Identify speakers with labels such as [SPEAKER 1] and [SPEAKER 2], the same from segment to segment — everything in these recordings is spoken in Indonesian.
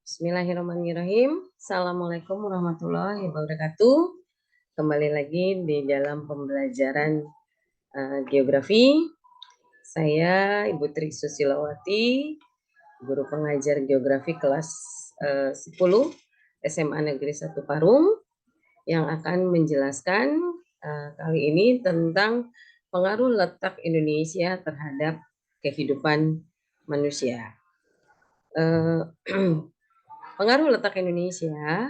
[SPEAKER 1] Bismillahirrahmanirrahim. Assalamualaikum warahmatullahi wabarakatuh. Kembali lagi di dalam pembelajaran geografi. Saya Ibu Tri Susilawati, guru pengajar geografi kelas 10 SMA Negeri 1 Parung, yang akan menjelaskan kali ini tentang pengaruh letak Indonesia terhadap kehidupan manusia. Pengaruh letak Indonesia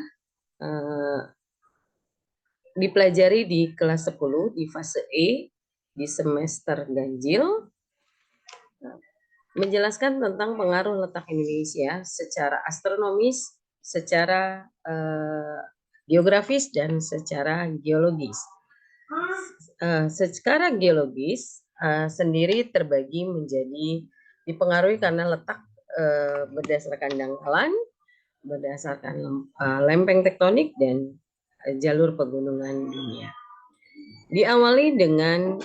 [SPEAKER 1] dipelajari di kelas 10 di fase E di semester ganjil, menjelaskan tentang pengaruh letak Indonesia secara astronomis, secara geografis, dan secara geologis. Secara geologis sendiri terbagi menjadi dipengaruhi karena letak berdasarkan dangkalan, berdasarkan lempeng tektonik, dan jalur pegunungan dunia. Diawali dengan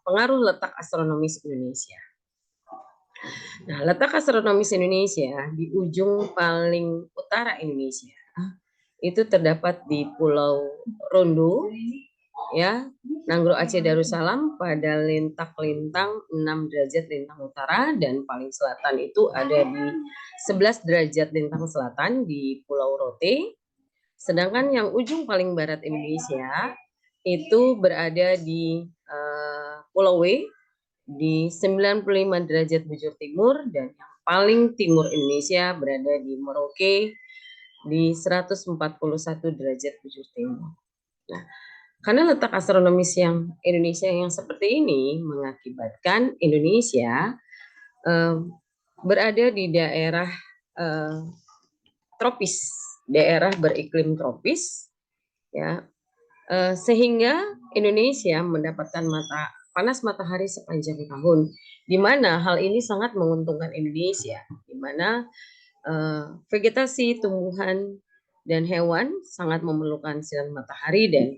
[SPEAKER 1] pengaruh letak astronomis Indonesia. Nah, letak astronomis Indonesia di ujung paling utara Indonesia itu terdapat di Pulau Rondo, ya, Nanggro Aceh Darussalam pada lintak lintang 6 derajat lintang utara, dan paling selatan itu ada di 11 derajat lintang selatan di Pulau Rote. Sedangkan yang ujung paling barat Indonesia itu berada di Pulau W di 95 derajat bujur timur, dan yang paling timur Indonesia berada di Merauke di 141 derajat bujur timur. Nah, karena letak astronomis yang Indonesia yang seperti ini mengakibatkan Indonesia berada di daerah tropis, daerah beriklim tropis, ya, sehingga Indonesia mendapatkan panas matahari sepanjang tahun, di mana hal ini sangat menguntungkan Indonesia, di mana vegetasi, tumbuhan, dan hewan sangat memerlukan sinar matahari, dan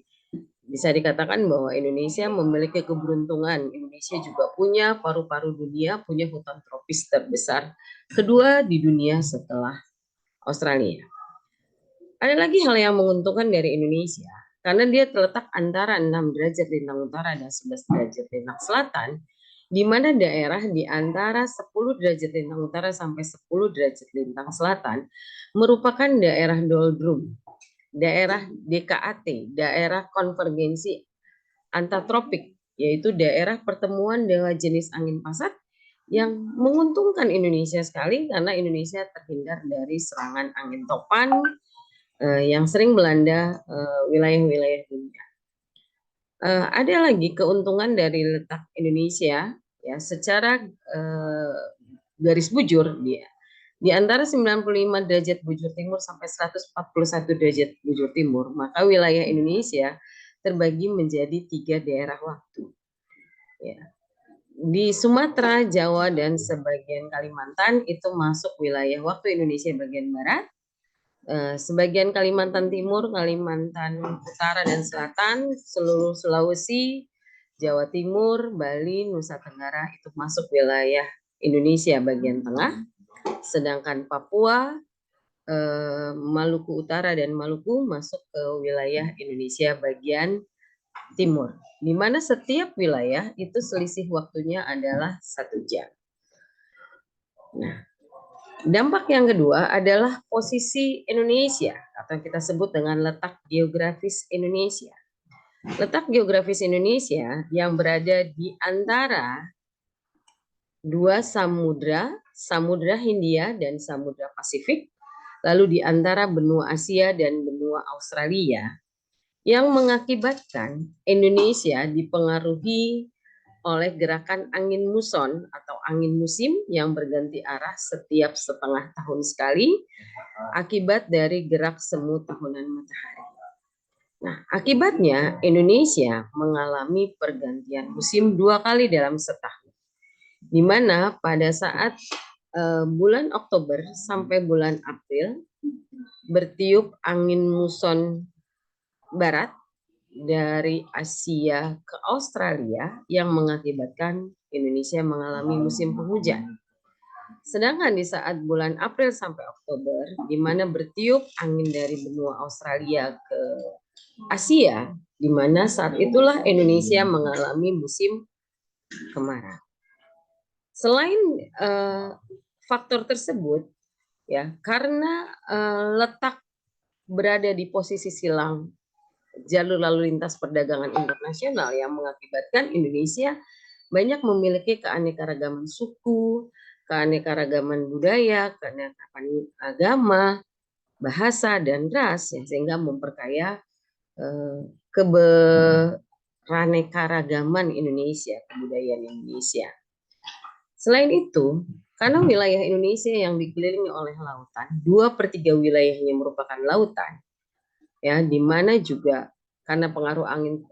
[SPEAKER 1] bisa dikatakan bahwa Indonesia memiliki keberuntungan. Indonesia juga punya paru-paru dunia, punya hutan tropis terbesar kedua di dunia setelah Australia. Ada lagi hal yang menguntungkan dari Indonesia, karena dia terletak antara 6 derajat lintang utara dan 11 derajat lintang selatan, di mana daerah di antara 10 derajat lintang utara sampai 10 derajat lintang selatan merupakan daerah doldrum, daerah DKAT, daerah konvergensi antitropik, yaitu daerah pertemuan dengan jenis angin pasat yang menguntungkan Indonesia sekali, karena Indonesia terhindar dari serangan angin topan yang sering melanda wilayah-wilayah dunia. Ada lagi keuntungan dari letak Indonesia, ya, secara garis bujur dia. Di antara 95 derajat bujur timur sampai 141 derajat bujur timur, maka wilayah Indonesia terbagi menjadi 3 daerah waktu. Ya. Di Sumatera, Jawa, dan sebagian Kalimantan itu masuk wilayah waktu Indonesia bagian barat. Sebagian Kalimantan Timur, Kalimantan Utara dan Selatan, seluruh Sulawesi, Jawa Timur, Bali, Nusa Tenggara itu masuk wilayah Indonesia bagian tengah. Sedangkan Papua, Maluku Utara, dan Maluku masuk ke wilayah Indonesia bagian timur, di mana setiap wilayah itu selisih waktunya adalah 1 jam. Nah, dampak yang kedua adalah posisi Indonesia, atau kita sebut dengan letak geografis Indonesia. Letak geografis Indonesia yang berada di antara 2 samudra, Samudra Hindia dan Samudra Pasifik, lalu di antara benua Asia dan benua Australia, yang mengakibatkan Indonesia dipengaruhi oleh gerakan angin muson atau angin musim yang berganti arah setiap setengah tahun sekali akibat dari gerak semu tahunan matahari. Nah, akibatnya Indonesia mengalami pergantian musim 2 kali dalam setahun, di mana pada saat bulan Oktober sampai bulan April bertiup angin muson barat dari Asia ke Australia yang mengakibatkan Indonesia mengalami musim penghujan. Sedangkan di saat bulan April sampai Oktober, di mana bertiup angin dari benua Australia ke Asia, di mana saat itulah Indonesia mengalami musim kemarau. Selain faktor tersebut, ya, karena letak berada di posisi silang jalur lalu lintas perdagangan internasional yang mengakibatkan Indonesia banyak memiliki keanekaragaman suku, keanekaragaman budaya, keanekaragaman agama, bahasa, dan ras, ya, sehingga memperkaya keberaneka Indonesia, kebudayaan Indonesia. Selain itu, karena wilayah Indonesia yang dikelilingi oleh lautan, 2/3 wilayahnya merupakan lautan, ya, di mana juga karena pengaruh angin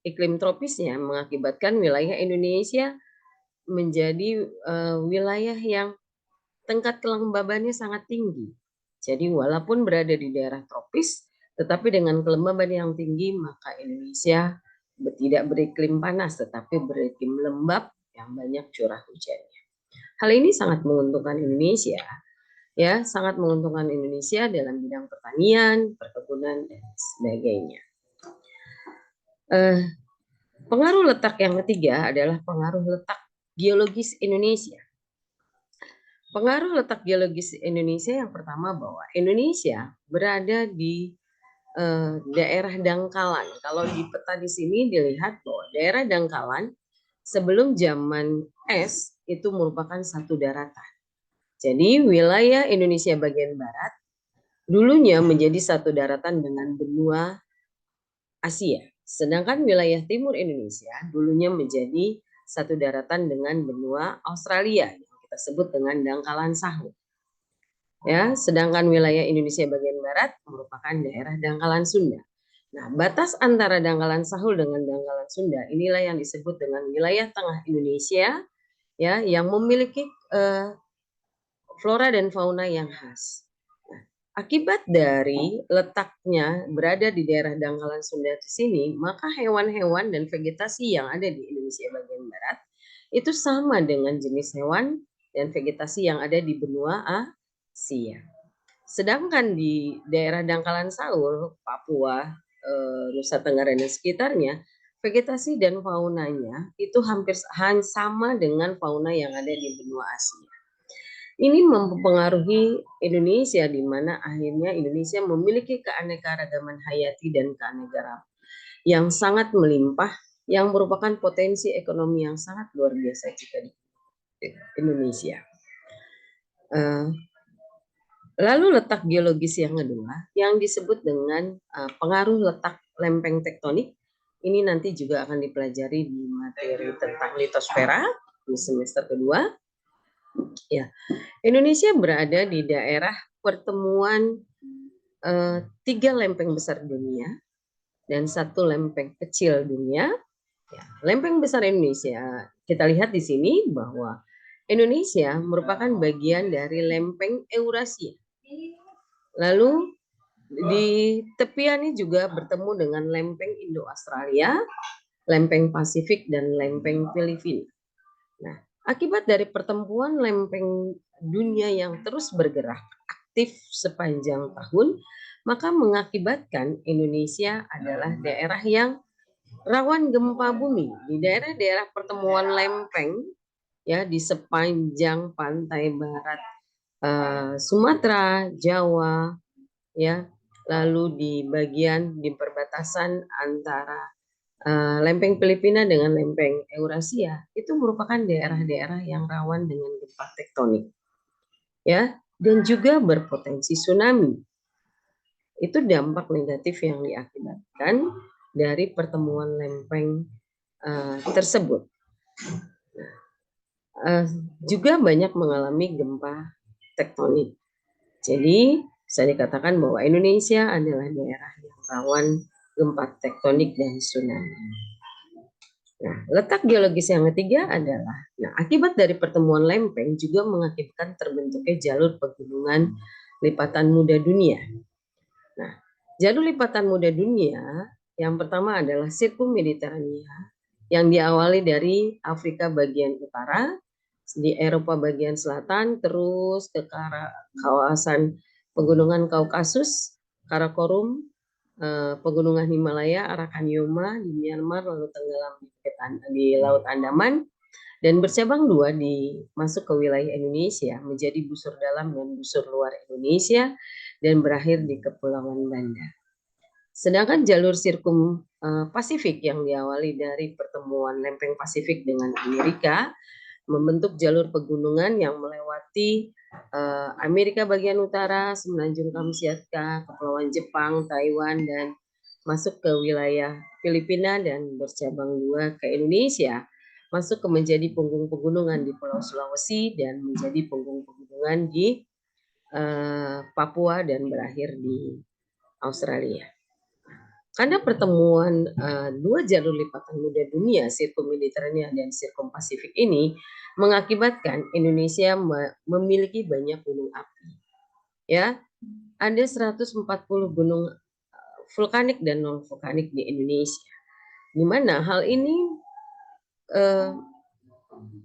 [SPEAKER 1] iklim tropisnya mengakibatkan wilayah Indonesia menjadi wilayah yang tingkat kelembabannya sangat tinggi. Jadi walaupun berada di daerah tropis, tetapi dengan kelembaban yang tinggi, maka Indonesia tidak beriklim panas, tetapi beriklim lembab yang banyak curah hujannya. Hal ini sangat menguntungkan Indonesia, ya, sangat menguntungkan Indonesia dalam bidang pertanian, perkebunan, dan sebagainya. Pengaruh letak yang ketiga adalah pengaruh letak geologis Indonesia. Pengaruh letak geologis Indonesia yang pertama bahwa Indonesia berada di daerah dangkalan. Kalau di peta di sini dilihat bahwa daerah dangkalan sebelum zaman es itu merupakan satu daratan. Jadi wilayah Indonesia bagian barat dulunya menjadi satu daratan dengan benua Asia. Sedangkan wilayah timur Indonesia dulunya menjadi satu daratan dengan benua Australia yang kita sebut dengan dangkalan Sahul. Ya, sedangkan wilayah Indonesia bagian barat merupakan daerah dangkalan Sunda. Nah, batas antara dangkalan Sahul dengan dangkalan Sunda inilah yang disebut dengan wilayah tengah Indonesia, ya, yang memiliki flora dan fauna yang khas. Nah, akibat dari letaknya berada di daerah dangkalan Sunda di sini, maka hewan-hewan dan vegetasi yang ada di Indonesia bagian barat itu sama dengan jenis hewan dan vegetasi yang ada di benua Asia. Sedangkan di daerah dangkalan Sahul, Papua, Nusa Tenggara dan sekitarnya, vegetasi dan faunanya itu hampir sama dengan fauna yang ada di benua Asia. Ini mempengaruhi Indonesia, di mana akhirnya Indonesia memiliki keanekaragaman hayati dan keanekaragaman yang sangat melimpah, yang merupakan potensi ekonomi yang sangat luar biasa jika di Indonesia. Lalu letak geologis yang kedua, yang disebut dengan pengaruh letak lempeng tektonik, ini nanti juga akan dipelajari di materi tentang litosfera di semester kedua. Ya, Indonesia berada di daerah pertemuan 3 lempeng besar dunia dan 1 lempeng kecil dunia. Ya, lempeng besar Indonesia, kita lihat di sini bahwa Indonesia merupakan bagian dari lempeng Eurasia. Lalu di tepiannya juga bertemu dengan lempeng Indo-Australia, lempeng Pasifik, dan lempeng Filipina. Nah, akibat dari pertemuan lempeng dunia yang terus bergerak aktif sepanjang tahun, maka mengakibatkan Indonesia adalah daerah yang rawan gempa bumi. Di daerah-daerah pertemuan lempeng, ya, di sepanjang pantai barat Sumatera, Jawa, ya, lalu di bagian di perbatasan antara lempeng Filipina dengan lempeng Eurasia itu merupakan daerah-daerah yang rawan dengan gempa tektonik, ya, dan juga berpotensi tsunami. Itu dampak negatif yang diakibatkan dari pertemuan lempeng tersebut. Juga banyak mengalami gempa tektonik. Jadi bisa dikatakan bahwa Indonesia adalah daerah yang rawan gempa tektonik dan tsunami. Nah, letak geologis yang ketiga adalah, akibat dari pertemuan lempeng juga mengakibatkan terbentuknya jalur pegunungan lipatan muda dunia. Nah, jalur lipatan muda dunia yang pertama adalah Sirkum Mediterania, yang diawali dari Afrika bagian utara, di Eropa bagian selatan, terus ke kawasan pegunungan Kaukasus, Karakorum, pegunungan Himalaya, Arakanioma di Myanmar, lalu tenggelam di Laut Andaman, dan bercabang dua masuk ke wilayah Indonesia menjadi busur dalam dan busur luar Indonesia dan berakhir di Kepulauan Banda. Sedangkan jalur sirkum Pasifik yang diawali dari pertemuan lempeng Pasifik dengan Amerika membentuk jalur pegunungan yang melewati Amerika bagian utara, Semenanjung Kamchatka, Kepulauan Jepang, Taiwan, dan masuk ke wilayah Filipina dan bercabang dua ke Indonesia, masuk ke menjadi punggung pegunungan di Pulau Sulawesi dan menjadi punggung pegunungan di Papua dan berakhir di Australia. Karena pertemuan dua jalur lipatan muda dunia, sirkum Mediterania dan sirkum Pasifik ini, mengakibatkan Indonesia memiliki banyak gunung api. Ya, ada 140 gunung vulkanik dan non vulkanik di Indonesia. Di mana hal ini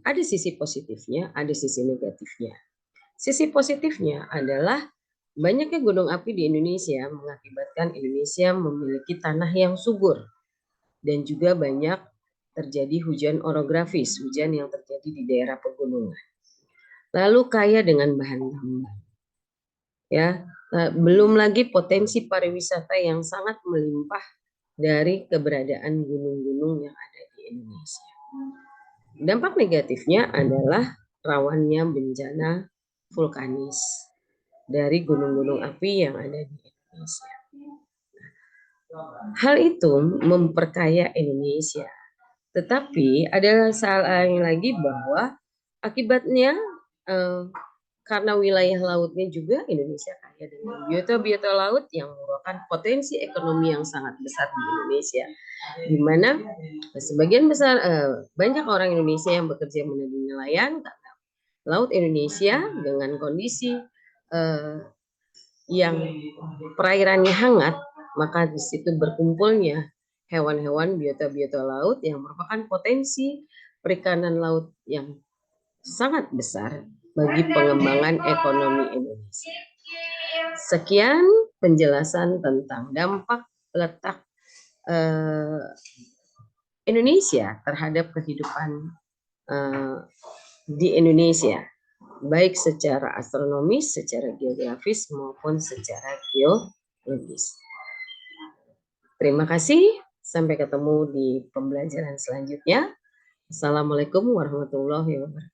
[SPEAKER 1] ada sisi positifnya, ada sisi negatifnya. Sisi positifnya adalah banyaknya gunung api di Indonesia mengakibatkan Indonesia memiliki tanah yang subur dan juga banyak terjadi hujan orografis, hujan yang terjadi di daerah pegunungan. Lalu kaya dengan bahan tambang. Ya, belum lagi potensi pariwisata yang sangat melimpah dari keberadaan gunung-gunung yang ada di Indonesia. Dampak negatifnya adalah rawannya bencana vulkanis dari gunung-gunung api yang ada di Indonesia. Hal itu memperkaya Indonesia. Tetapi ada salah lagi bahwa akibatnya karena wilayah lautnya juga Indonesia kaya dengan biota-biota laut yang merupakan potensi ekonomi yang sangat besar di Indonesia, di mana sebagian besar banyak orang Indonesia yang bekerja menjadi nelayan karena laut Indonesia dengan kondisi yang perairannya hangat, maka di situ berkumpulnya hewan-hewan biota-biota laut yang merupakan potensi perikanan laut yang sangat besar bagi pengembangan ekonomi Indonesia. Sekian penjelasan tentang dampak letak Indonesia terhadap kehidupan di Indonesia, baik secara astronomis, secara geografis, maupun secara geologis. Terima kasih, sampai ketemu di pembelajaran selanjutnya. Assalamualaikum warahmatullahi wabarakatuh.